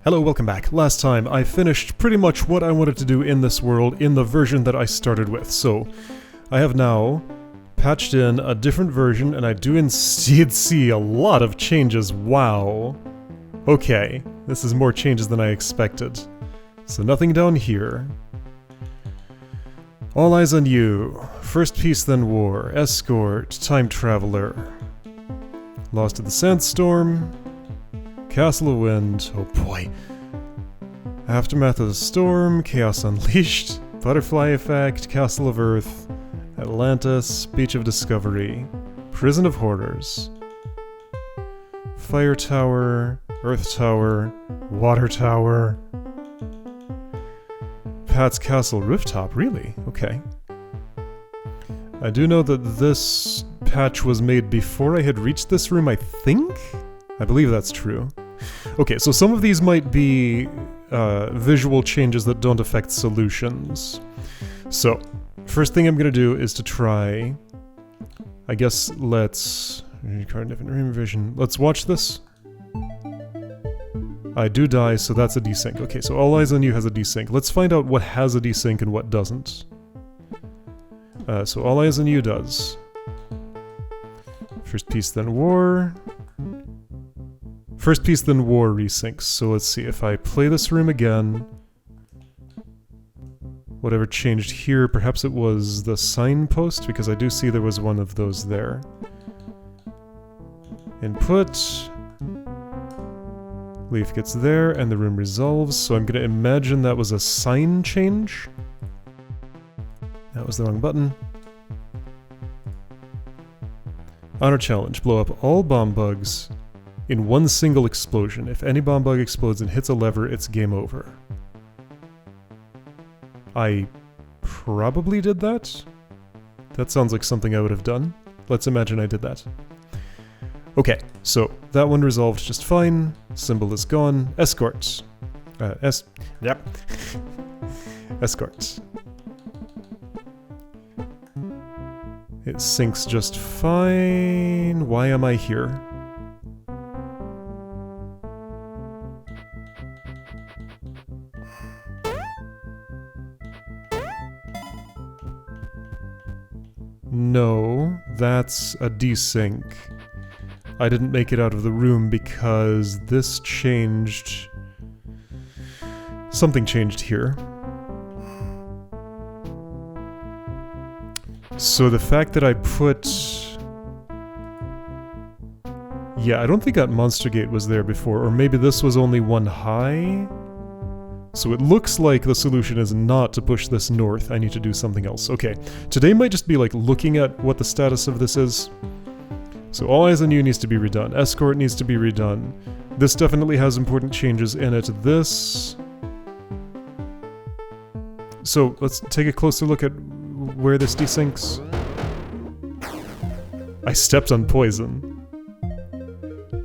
Hello, welcome back. Last time I finished pretty much what I wanted to do in this world in the version that I started with. So, I have now patched in a different version and I do indeed see a lot of changes. Wow. Okay, this is more changes than I expected. So nothing down here. All eyes on you. First peace then war. Escort. Time traveler. Lost in the sandstorm. Castle of Wind, oh boy. Aftermath of the Storm, Chaos Unleashed, Butterfly Effect, Castle of Earth, Atlantis, Beach of Discovery, Prison of Hoarders, Fire Tower, Earth Tower, Water Tower, Pat's Castle Rooftop, really? Okay. I do know that this patch was made before I had reached this room, I think? I believe that's true. Okay, so some of these might be visual changes that don't affect solutions. So, first thing I'm going to do is to try... I guess let's... Let's watch this. I do die, so that's a desync. Okay, so All Eyes on You has a desync. Let's find out what has a desync and what doesn't. So All Eyes on You does. First Peace Then War... First Peace Then War resyncs, so let's see, if I play this room again... Whatever changed here, perhaps it was the signpost, because I do see there was one of those there. Input... Leaf gets there, and the room resolves, so I'm gonna imagine that was a sign change. That was the wrong button. Honor challenge, blow up all bomb bugs in one single explosion. If any bomb bug explodes and hits a lever, it's game over. I probably did that? That sounds like something I would have done. Let's imagine I did that. Okay, so that one resolved just fine. Symbol is gone. Escorts. Yep. Escorts. It syncs just fine. Why am I here? No, that's a desync. I didn't make it out of the room because this changed... Something changed here. So the fact that I put... Yeah, I don't think that monster gate was there before, or maybe this was only one high? So it looks like the solution is not to push this north. I need to do something else. Okay, today might just be like looking at what the status of this is. So All Eyes on You needs to be redone. Escort needs to be redone. This definitely has important changes in it. This... So let's take a closer look at where this desyncs. I stepped on poison.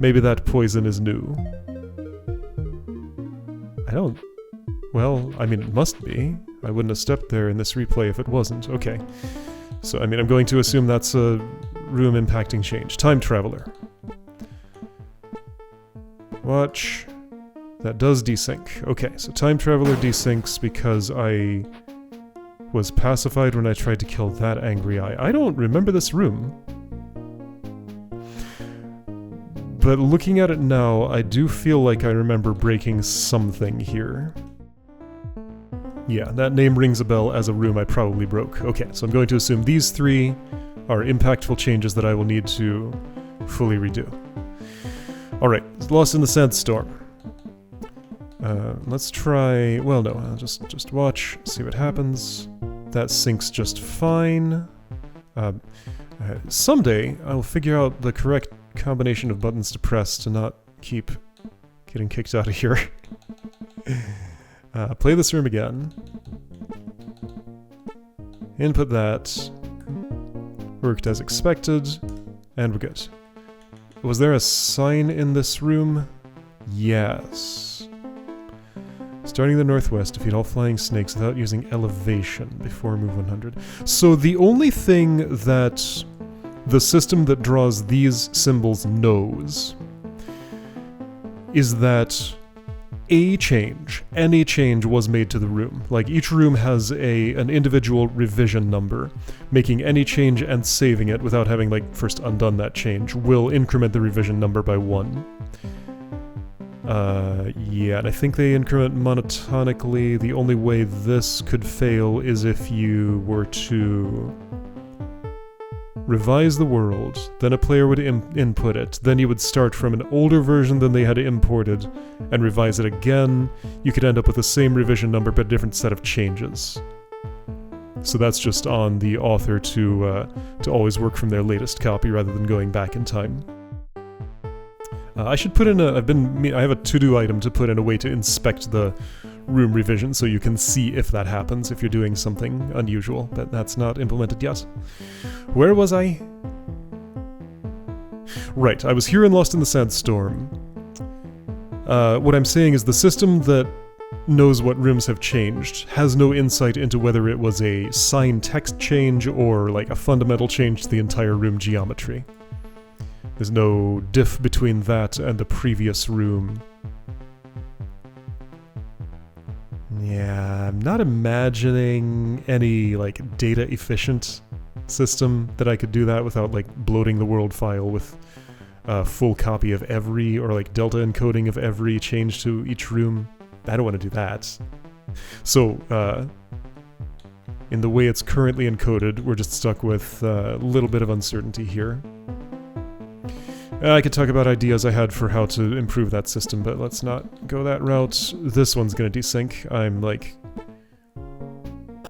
Maybe that poison is new. I don't... Well, I mean, it must be. I wouldn't have stepped there in this replay if it wasn't. Okay. So, I mean, I'm going to assume that's a room impacting change. Time Traveler. Watch. That does desync. Okay, so Time Traveler desyncs because I was pacified when I tried to kill that angry eye. I don't remember this room. But looking at it now, I do feel like I remember breaking something here. Yeah, that name rings a bell as a room I probably broke. Okay, so I'm going to assume these three are impactful changes that I will need to fully redo. Alright, Lost in the Sandstorm. Let's try... Well, no, I'll just watch, see what happens. That syncs just fine. Someday, I'll figure out the correct combination of buttons to press to not keep getting kicked out of here. Play this room again. Input that. Worked as expected. And we're good. Was there a sign in this room? Yes. Starting the northwest, defeat all flying snakes without using elevation before move 100. So the only thing that the system that draws these symbols knows is that a change, any change was made to the room. Like, each room has an individual revision number. Making any change and saving it without having, like, first undone that change will increment the revision number by 1. Yeah, and I think they increment monotonically. The only way this could fail is if you were to revise the world, then a player would input it, then you would start from an older version than they had imported, and revise it again. You could end up with the same revision number but a different set of changes. So that's just on the author to always work from their latest copy rather than going back in time. I should put in I have a to-do item to put in a way to inspect the room revision so you can see if that happens, if you're doing something unusual, but that's not implemented yet. Where was I? Right, I was here in Lost in the Sandstorm. What I'm saying is the system that knows what rooms have changed has no insight into whether it was a sign text change or like a fundamental change to the entire room geometry. There's no diff between that and the previous room. Yeah, I'm not imagining any, like, data-efficient system that I could do that without, like, bloating the world file with a full copy of every, or, like, delta encoding of every change to each room. I don't want to do that. So, in the way it's currently encoded, we're just stuck with a little bit of uncertainty here. I could talk about ideas I had for how to improve that system, but let's not go that route. This one's gonna desync. I'm, like,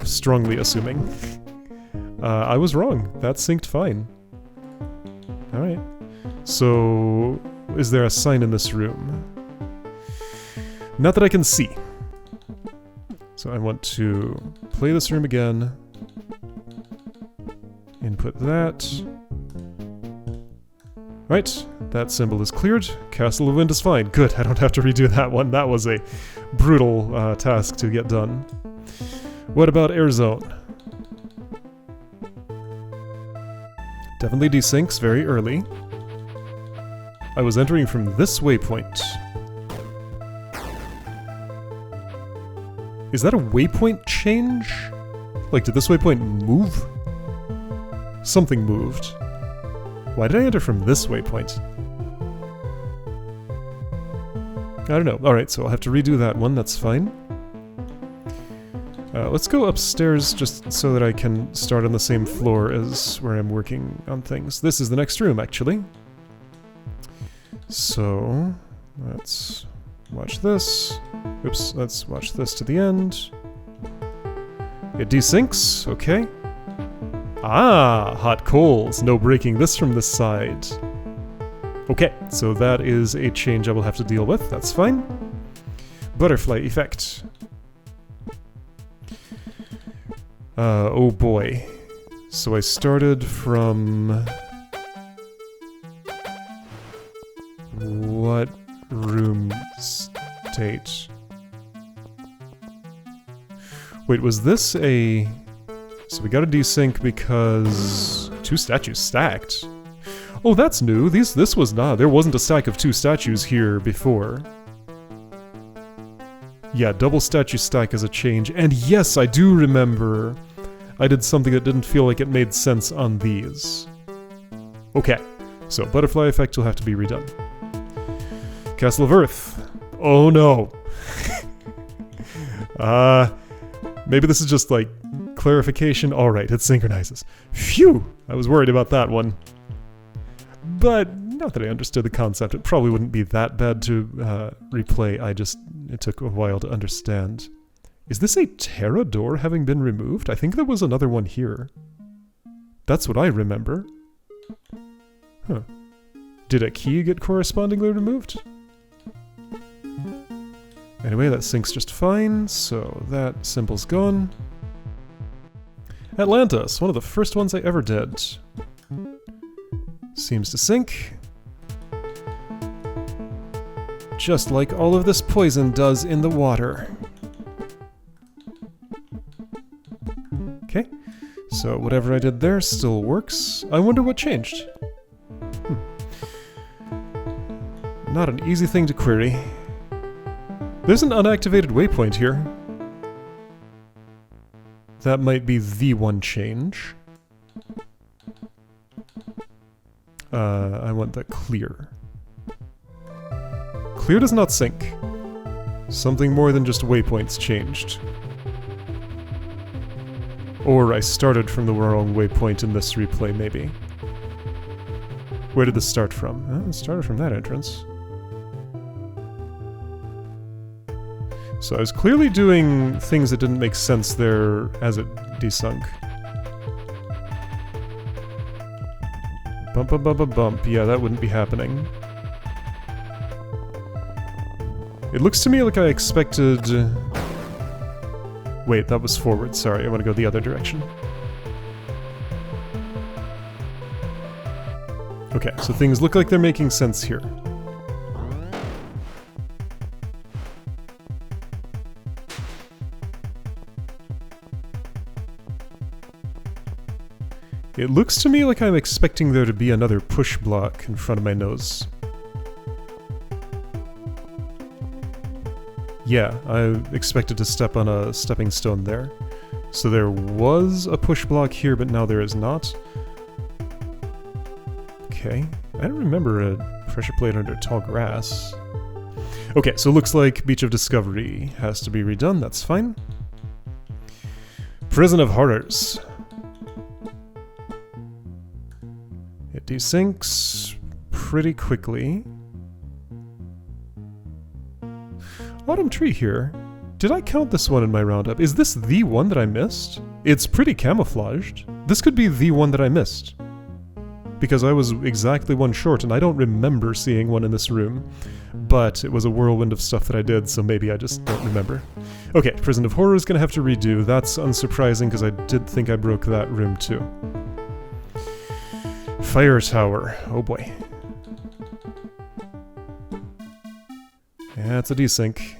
strongly assuming. I was wrong. That synced fine. Alright. So, is there a sign in this room? Not that I can see. So I want to play this room again. Input that. Right, that symbol is cleared. Castle of Wind is fine. Good, I don't have to redo that one. That was a brutal task to get done. What about Air Zone? Definitely desyncs very early. I was entering from this waypoint. Is that a waypoint change? Like, did this waypoint move? Something moved. Why did I enter from this waypoint? I don't know. Alright, so I'll have to redo that one, that's fine. Let's go upstairs just so that I can start on the same floor as where I'm working on things. This is the next room, actually. So, let's watch this. Oops, let's watch this to the end. It desyncs, okay. Ah, hot coals. No breaking this from this side. Okay, so that is a change I will have to deal with. That's fine. Butterfly effect. Oh boy. So I started from... what room state? Wait, was this a... So we got a desync because 2 statues stacked. Oh, that's new. This was not. There wasn't a stack of 2 statues here before. Yeah, double statue stack is a change. And yes, I do remember I did something that didn't feel like it made sense on these. Okay, so butterfly effect will have to be redone. Castle of Earth. Oh no. Maybe this is just like clarification. Alright, it synchronizes. Phew! I was worried about that one. But not that I understood the concept. It probably wouldn't be that bad to replay. It took a while to understand. Is this a Terra door having been removed? I think there was another one here. That's what I remember. Huh. Did a key get correspondingly removed? Anyway, that syncs just fine, so that symbol's gone. Atlantis, one of the first ones I ever did. Seems to sync. Just like all of this poison does in the water. Okay, so whatever I did there still works. I wonder what changed. Not an easy thing to query. There's an unactivated waypoint here. That might be the one change. I want that clear. Clear does not sync. Something more than just waypoints changed. Or I started from the wrong waypoint in this replay, maybe. Where did this start from? It started from that entrance. So I was clearly doing things that didn't make sense there as it desunk. Bump, bump, bump, bump, bump. Yeah, that wouldn't be happening. It looks to me like I expected... Wait, that was forward. Sorry, I want to go the other direction. Okay, so things look like they're making sense here. It looks to me like I'm expecting there to be another push block in front of my nose. Yeah, I expected to step on a stepping stone there. So there was a push block here, but now there is not. Okay, I don't remember a pressure plate under tall grass. Okay, so it looks like Beach of Discovery has to be redone, that's fine. Prison of Horrors. It desyncs pretty quickly. Autumn Tree here. Did I count this one in my roundup? Is this the one that I missed? It's pretty camouflaged. This could be the one that I missed. Because I was exactly one short, and I don't remember seeing one in this room. But it was a whirlwind of stuff that I did, so maybe I just don't remember. Okay, Prison of Horror is gonna have to redo. That's unsurprising, because I did think I broke that room too. Fire Tower. Oh boy. Yeah, it's a desync.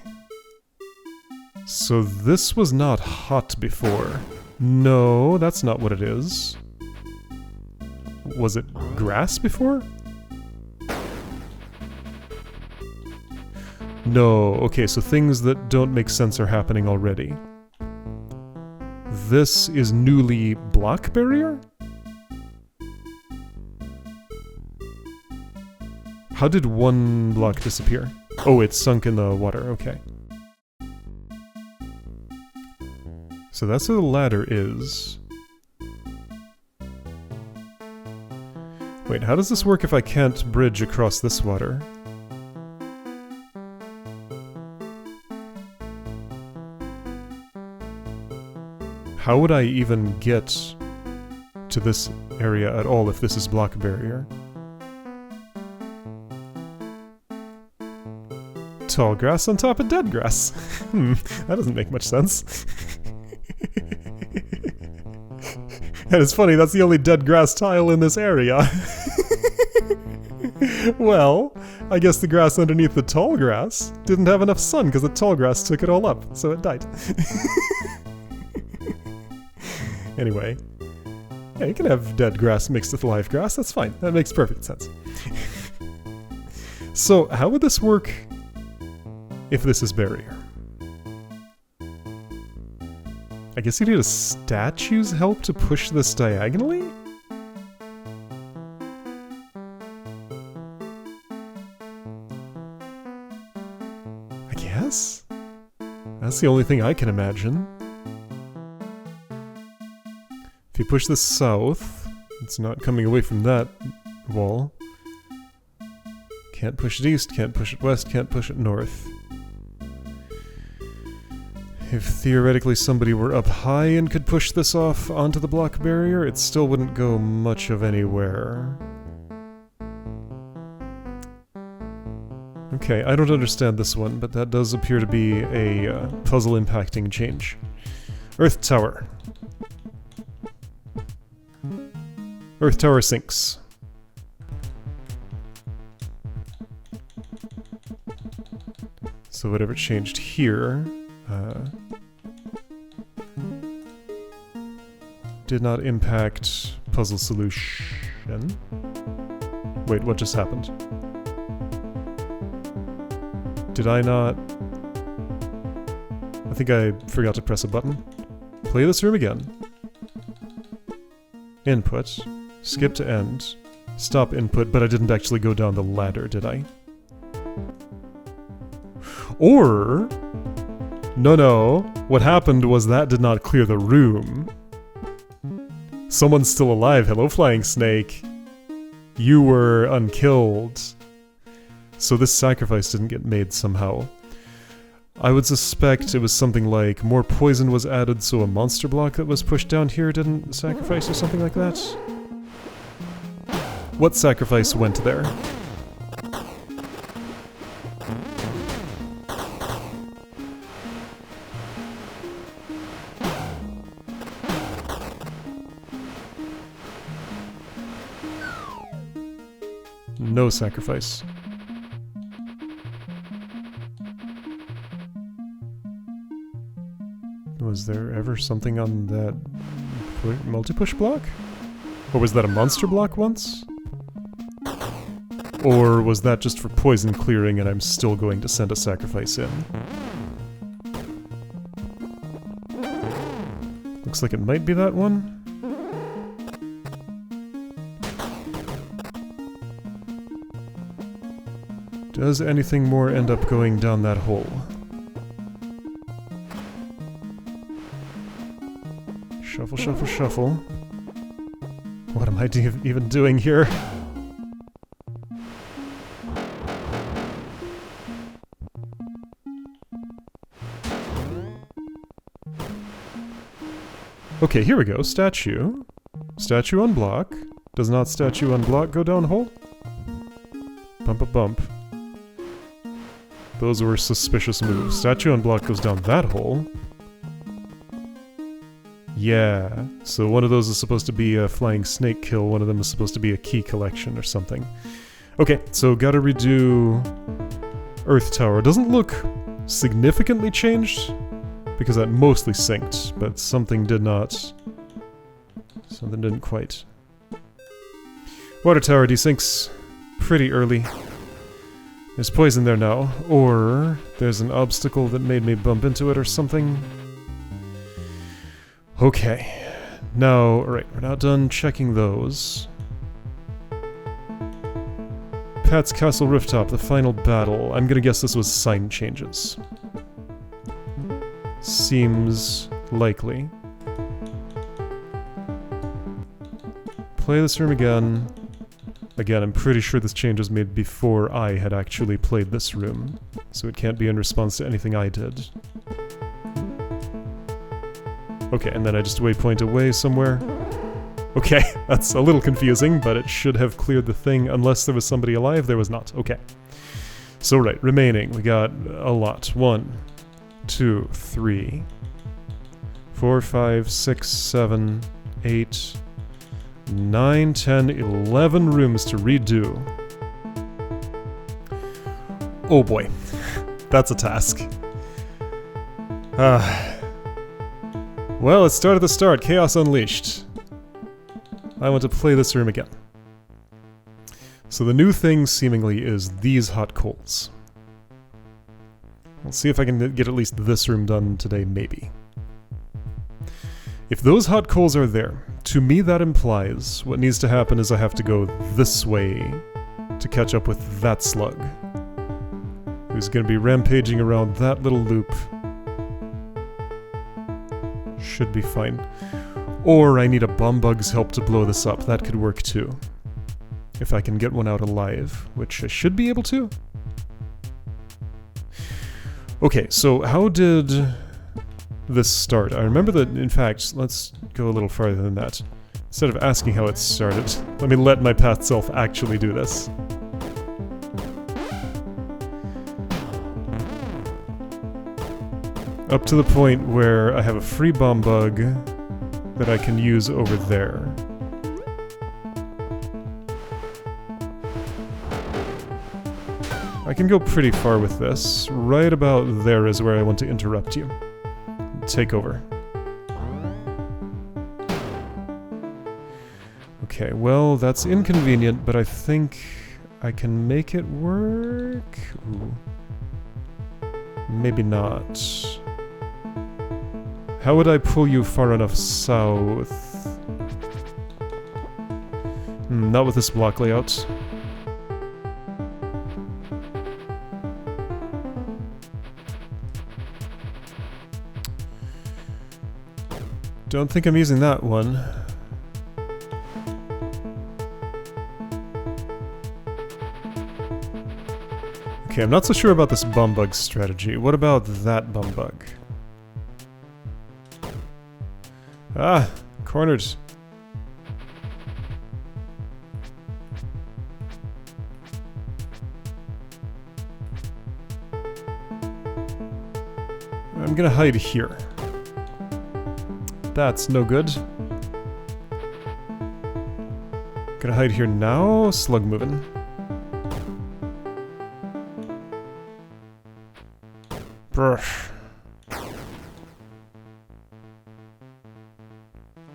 So this was not hot before. No, that's not what it is. Was it grass before? No, okay, so things that don't make sense are happening already. This is newly block barrier? How did one block disappear? Oh, it's sunk in the water, okay. So that's where the ladder is. Wait, how does this work if I can't bridge across this water? How would I even get to this area at all if this is block barrier? Tall grass on top of dead grass. That doesn't make much sense. And it's funny, that's the only dead grass tile in this area. Well, I guess the grass underneath the tall grass didn't have enough sun because the tall grass took it all up, so it died. Anyway. Yeah, you can have dead grass mixed with live grass, that's fine. That makes perfect sense. So, how would this work if this is barrier? I guess you need a statue's help to push this diagonally? I guess? That's the only thing I can imagine. If you push this south, it's not coming away from that wall. Can't push it east, can't push it west, can't push it north. If theoretically somebody were up high and could push this off onto the block barrier, it still wouldn't go much of anywhere. Okay, I don't understand this one, but that does appear to be a puzzle impacting change. Earth Tower. Earth Tower sinks. So whatever changed here... did not impact puzzle solution. Wait, what just happened? Did I not... I think I forgot to press a button. Play this room again. Input. Skip to end. Stop input, but I didn't actually go down the ladder, did I? Or... No. What happened was that did not clear the room. Someone's still alive. Hello, Flying Snake. You were unkilled. So this sacrifice didn't get made somehow. I would suspect it was something like more poison was added, so a monster block that was pushed down here didn't sacrifice or something like that. What sacrifice went there? No sacrifice. Was there ever something on that multi-push block? Or was that a monster block once? Or was that just for poison clearing and I'm still going to send a sacrifice in? Looks like it might be that one. Does anything more end up going down that hole? Shuffle, shuffle, shuffle. What am I even doing here? Okay, here we go. Statue. Statue on block. Does not statue on block go down hole? Bump a bump. Those were suspicious moves. Statue on block goes down that hole. Yeah, so one of those is supposed to be a flying snake kill, one of them is supposed to be a key collection or something. Okay, so gotta redo Earth Tower. Doesn't look significantly changed, because that mostly synced, but something did not... Something didn't quite. Water Tower desyncs pretty early. There's poison there now, or there's an obstacle that made me bump into it or something. Okay, now, alright, we're now done checking those. Pat's Castle Rooftop, the final battle. I'm gonna guess this was sign changes. Seems likely. Play this room again. Again, I'm pretty sure this change was made before I had actually played this room, so it can't be in response to anything I did. Okay, and then I just waypoint away somewhere. Okay, that's a little confusing, but it should have cleared the thing unless there was somebody alive. There was not. Okay. So right, remaining. We got a lot. 1, 2, 3, 4, 5, 6, 7, 8, 9, 10, 11 rooms to redo. Oh boy. That's a task. Well, let's start at the start. Chaos Unleashed. I want to play this room again. So the new thing, seemingly, is these hot coals. We'll see if I can get at least this room done today, maybe. If those hot coals are there, to me that implies what needs to happen is I have to go this way to catch up with that slug, who's going to be rampaging around that little loop. Should be fine. Or I need a bomb bug's help to blow this up. That could work too. If I can get one out alive, which I should be able to. Okay, so how did this start? I remember that, in fact, let's go a little farther than that. Instead of asking how it started, let me let my path self actually do this. Up to the point where I have a free bomb bug that I can use over there. I can go pretty far with this. Right about there is where I want to interrupt you. Take over. Okay, well, that's inconvenient, but I think I can make it work? Ooh. Maybe not. How would I pull you far enough south? Not with this block layout. Don't think I'm using that one. Okay, I'm not so sure about this bum bug strategy. What about that bum bug? Ah, cornered. I'm gonna hide here. That's no good. Gonna hide here now. Slug moving. Brr.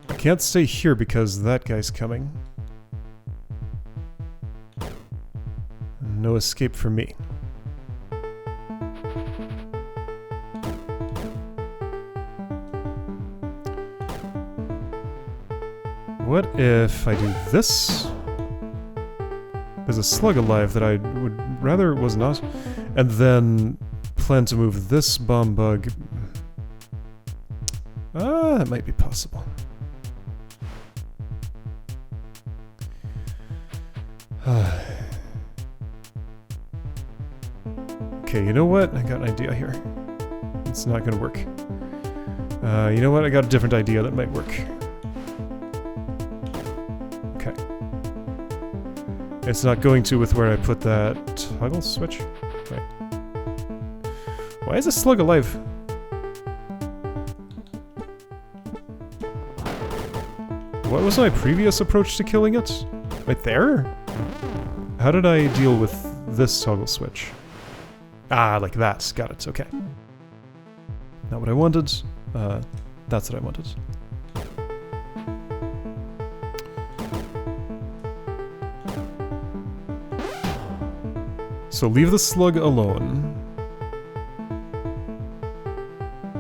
I can't stay here because that guy's coming. No escape for me. What if I do this? There's a slug alive that I would rather was not. And then plan to move this bomb bug. Ah, that might be possible. Okay, you know what? I got an idea here. It's not gonna work. You know what? I got a different idea that might work. Okay. It's not going to with where I put that toggle switch. Right. Why is this slug alive? What was my previous approach to killing it? Right there? How did I deal with this toggle switch? Ah, like that. Got it. Okay. Not what I wanted. That's what I wanted. So leave the slug alone.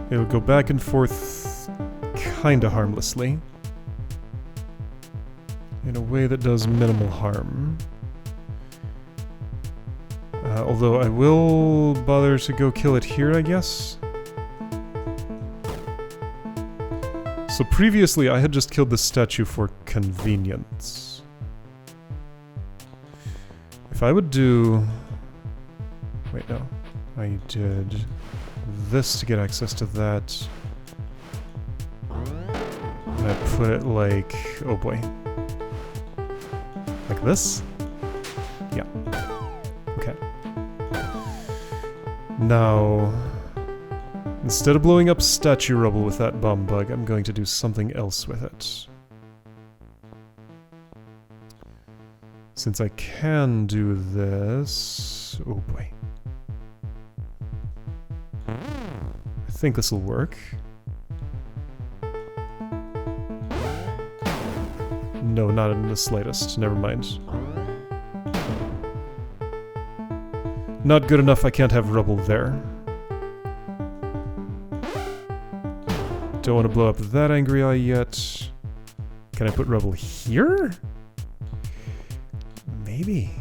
It'll go back and forth kinda harmlessly. In a way that does minimal harm. Although I will bother to go kill it here, I guess. So previously I had just killed the statue for convenience. If I would do... Wait, no. I did this to get access to that. And I put it like... oh boy. Like this? Yeah. Okay. Now, instead of blowing up statue rubble with that bomb bug, I'm going to do something else with it. Since I can do this... oh boy. I think this will work. No, not in the slightest. Never mind. Not good enough, I can't have rubble there. Don't want to blow up that angry eye yet. Can I put rubble here? Maybe.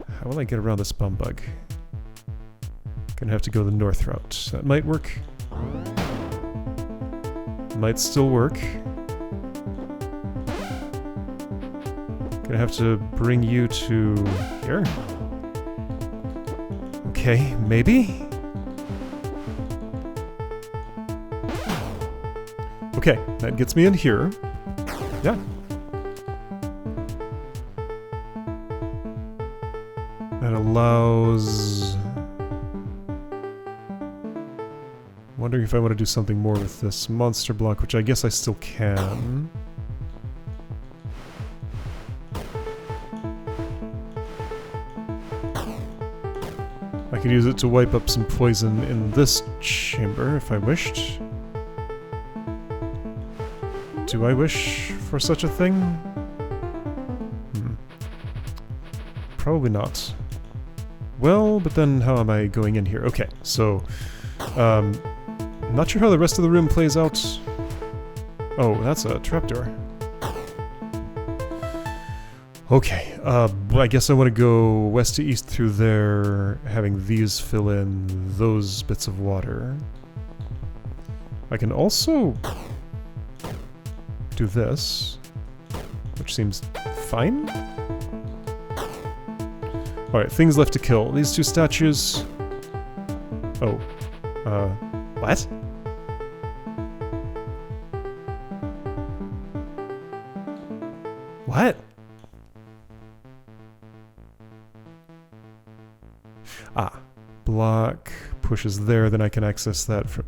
How will I get around this bum bug? Gonna have to go the north route. That might work. Might still work. Gonna have to bring you to here. Okay, maybe? Okay, that gets me in here. Yeah. That allows... wondering if I want to do something more with this monster block, which I guess I still can. I could use it to wipe up some poison in this chamber if I wished. Do I wish for such a thing? Probably not. Well, but then how am I going in here? Okay, so I'm not sure how the rest of the room plays out. Oh, that's a trapdoor. Okay, I guess I want to go west to east through there, having these fill in those bits of water. I can also do this, which seems fine. Alright, things left to kill. These two statues... Oh. What? What? Ah. Block pushes there, then I can access that from...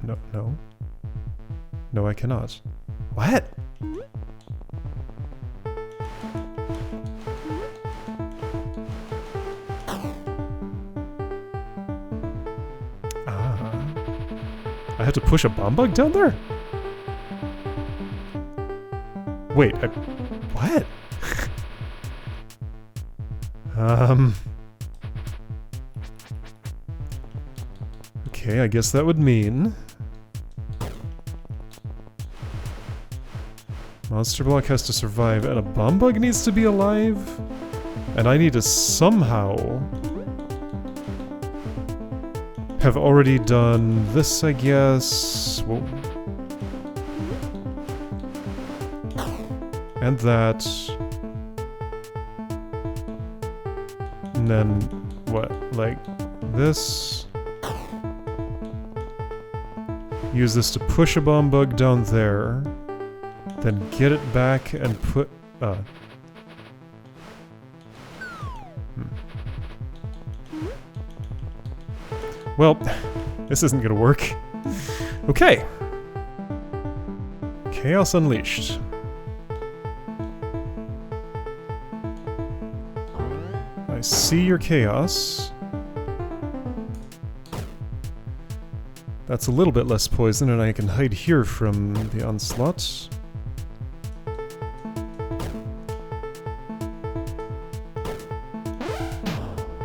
No, no. No, I cannot. What? I have to push a bomb bug down there? Wait, what? Okay, I guess that would mean... Monster block has to survive and a bomb bug needs to be alive? And I need to somehow... have already done this, I guess. Whoa. And that. And then, what? Like this. Use this to push a bomb bug down there. Then get it back and put... Well, this isn't gonna work. Okay. Chaos Unleashed. I see your chaos. That's a little bit less poison, and I can hide here from the onslaught.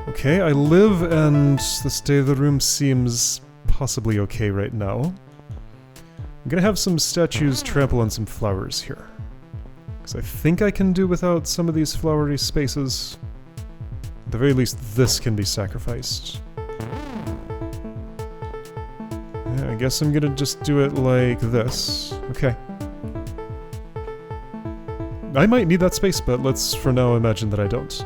Okay, I live, and the state of the room seems possibly okay right now. I'm gonna have some statues trample on some flowers here. Because I think I can do without some of these flowery spaces. At the very least, this can be sacrificed. Yeah, I guess I'm gonna just do it like this. Okay. I might need that space, but let's for now imagine that I don't.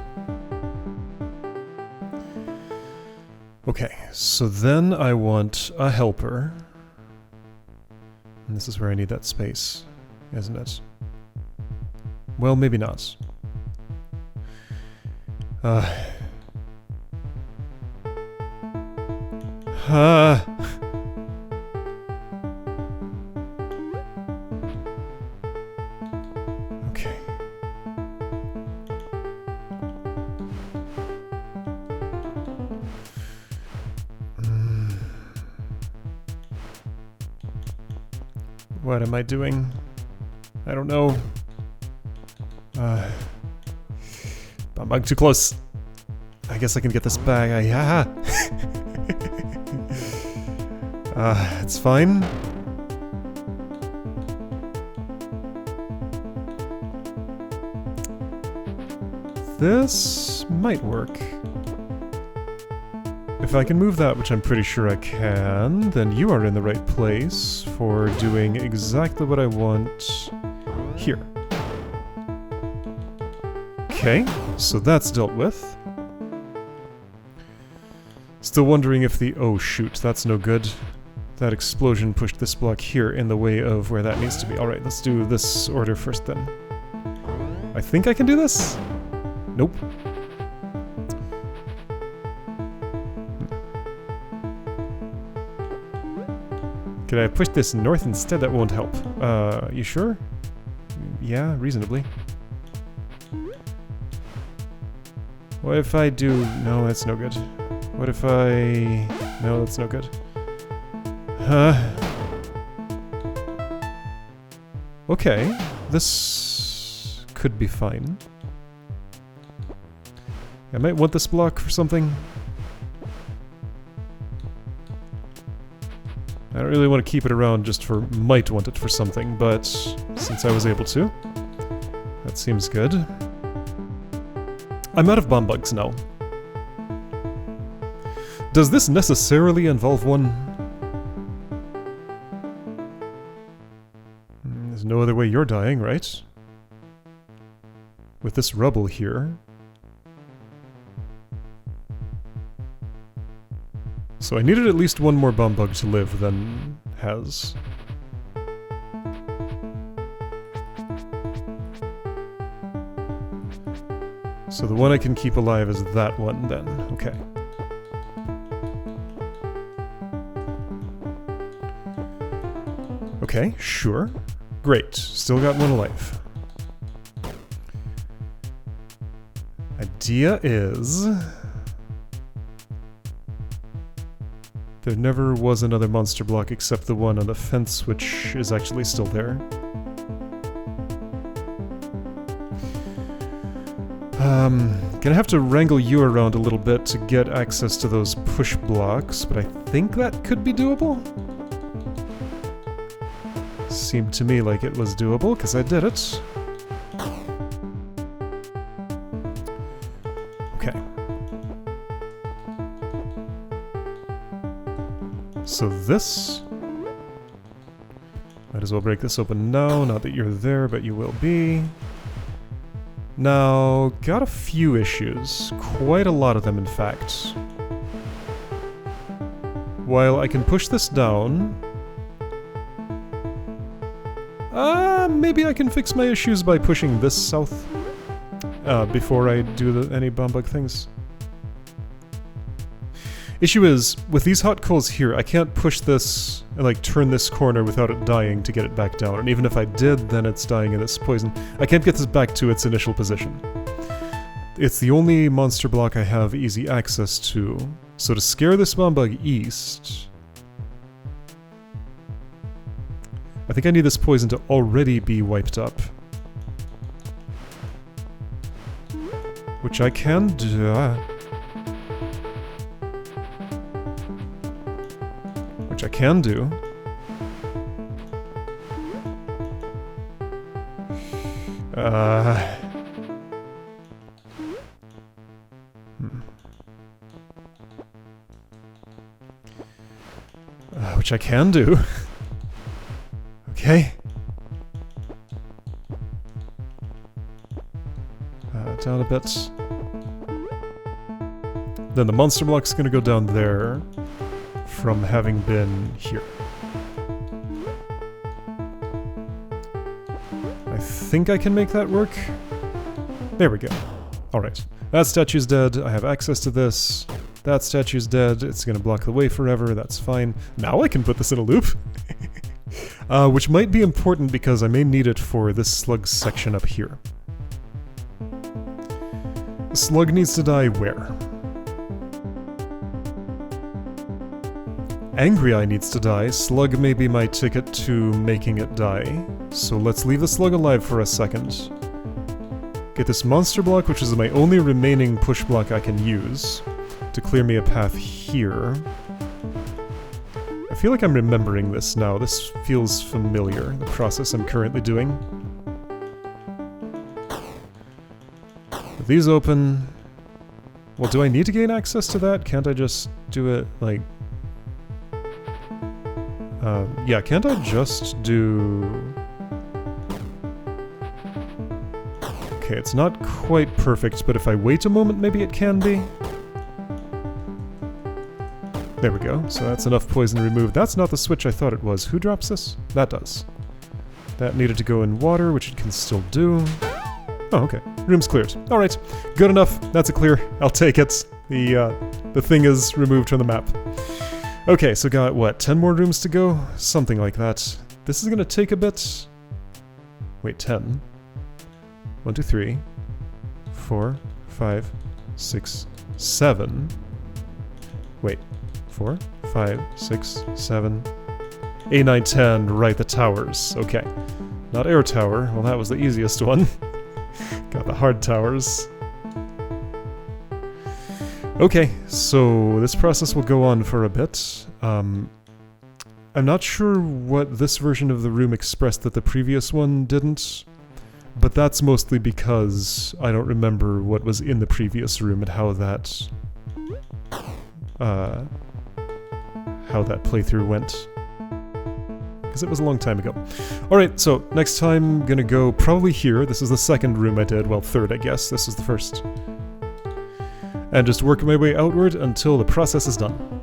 Okay, so then I want a helper. And this is where I need that space, isn't it? Well, maybe not. Okay. What am I doing? I don't know. Bomb bug too close. I guess I can get this back. It's fine. This might work. If I can move that, which I'm pretty sure I can, then you are in the right place for doing exactly what I want here. Okay, so that's dealt with. Still wondering if the... Oh shoot, that's no good. That explosion pushed this block here in the way of where that needs to be. Alright, let's do this order first then. I think I can do this? Nope. Could I push this north instead? That won't help. You sure? Yeah, reasonably. What if I do... No, that's no good. What if I... No, that's no good. Okay. This could be fine. I might want this block for something. I don't really want to keep it around just for... might want it for something, but since I was able to, that seems good. I'm out of bomb bugs now. Does this necessarily involve one? There's no other way you're dying, right? With this rubble here. So I needed at least one more bomb bug to live than has. So the one I can keep alive is that one then. Okay. Okay, sure. Great. Still got one alive. Idea is... there never was another monster block except the one on the fence, which is actually still there. Gonna have to wrangle you around a little bit to get access to those push blocks, but I think that could be doable. Seemed to me like it was doable, because I did it. Okay. So this... might as well break this open now, not that you're there, but you will be. Now, got a few issues. Quite a lot of them, in fact. While I can push this down... maybe I can fix my issues by pushing this south before I do any bomb bug things. Issue is, with these hot coals here, I can't push this and like turn this corner without it dying to get it back down. And even if I did, then it's dying in this poison. I can't get this back to its initial position. It's the only monster block I have easy access to. So to scare this bomb bug east... I think I need this poison to already be wiped up. Which I can do. Which I can do. Which I can do. Okay. Down a bit. Then the monster block's gonna go down there from having been here. I think I can make that work. There we go. Alright. That statue's dead. I have access to this. That statue's dead. It's gonna block the way forever. That's fine. Now I can put this in a loop. Which might be important because I may need it for this slug section up here. The slug needs to die where? Angry Eye needs to die. Slug may be my ticket to making it die. So let's leave the slug alive for a second. Get this monster block, which is my only remaining push block I can use, to clear me a path here. I feel like I'm remembering this now. This feels familiar, the process I'm currently doing. With these open... well, do I need to gain access to that? Can't I just do it, like... yeah, can't I just do... okay, it's not quite perfect, but if I wait a moment, maybe it can be? There we go, so that's enough poison removed. That's not the switch I thought it was. Who drops this? That does. That needed to go in water, which it can still do. Oh, okay. Room's cleared. Alright, good enough. That's a clear. I'll take it. The thing is removed from the map. Okay, so got, what, 10 more rooms to go? Something like that. This is gonna take a bit... wait, 10. 1, 2, 3, 4, 5, 6, 7. Wait. 4, 5, 6, 7, 8, 9, 10, right, the towers. Okay. Not air tower. Well, that was the easiest one. Got the hard towers. Okay, so this process will go on for a bit. I'm not sure what this version of the room expressed that the previous one didn't, but that's mostly because I don't remember what was in the previous room and how that playthrough went. Because it was a long time ago. Alright, so next time I'm gonna go probably here. This is the second room I did. Well, third, I guess. This is the first. And just work my way outward until the process is done.